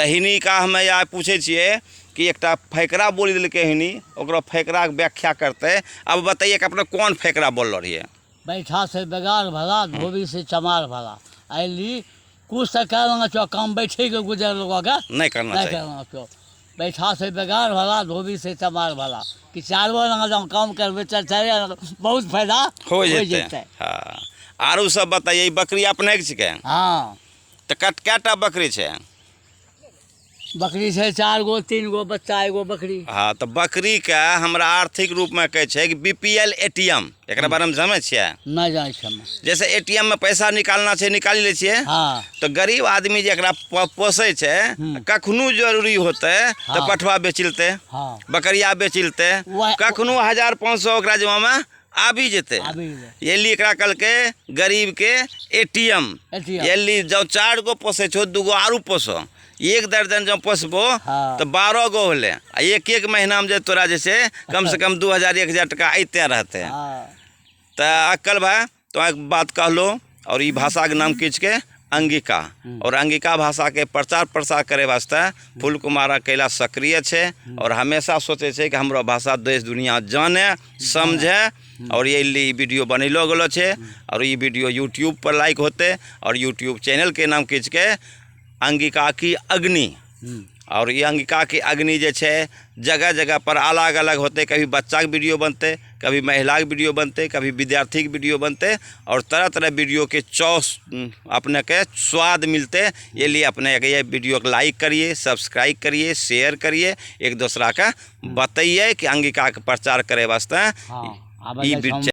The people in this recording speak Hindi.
हिनी का हमें या पूछे छिए कि एकटा फैकरा बोल दिलके हिनी, ओकरा फैकरा के व्याख्या करते। अब बताइए कि अपने कौन फैकरा बोल रही? बैठा से बेगार भला, धोबी से चमार भला। अली कुछ तो कहना चाहिए, काम बैठे के गुजर लोगों का नहीं करना चाहिए। बैठा से बेगार भला, धोबी से चमार भला। कि चारों रंग जब काम करबे चल बहुत फायदा हो जेते। हाँ, आरू सब बताइए। बकरी अपने के छिके? हाँ। तो कैटा बकरी छे? बकरी से 4 गो 3 गो बच्चा, एगो बकरी। हाँ, तो बकरी के हमरा आर्थिक रूप में कहे छे कि बीपीएल एटीएम, एकरा बारे में जाने छिए? नहीं जाने छिए। जैसे एटीएम में पैसा निकालना छे, निकाली ले छिए। हाँ। तो गरीब आदमी जरा पोसे छे, कखनो जरूरी होते तो पठवा बेचिलते, बकरिया बेचिलते, कखनो 1000-500 ओकरा जमा में आबी जेते। ये लिए एकरा कल के गरीब के एटीएम। ये लिए जो 4 गो पोसे छो, 2 गो आरू पोसो, 1 दर्जन जब पोसबो तो 12 गो होले। एक महीना में जे तोरा जैसे कम से कम 2000-1000 टका अते रहते। तो अक्कल भाई तो एक बात कहलो। और ये भाषा के नाम किछ के अंगिका। और अंगिका भाषा के प्रचार प्रसार करे वास्ते फूल कुमार अकेला सक्रिय छे और हमेशा सोचे छे कि हमारा भाषा देश दुनिया जाने समझे। और ये लिए वीडियो बनेलो गेलो छे। और ये वीडियो यूट्यूब पर लाइक होते। और यूट्यूब चैनल के नाम किछ के अंगिका की अग्नि। और ये अंगिका की अग्नि जे छे जगह जगह पर अलग अलग होते। कभी बच्चा के वीडियो बनते, कभी महिला के वीडियो बनते, कभी विद्यार्थी के वीडियो बनते। और तरह तरह वीडियो के अपने के स्वाद मिलते। ये लिए अपने ये वीडियो को लाइक करिए, सब्सक्राइब करिए, शेयर करिए, एक दूसरा का बताइए कि अंगिका के प्रचार करे वास्ते।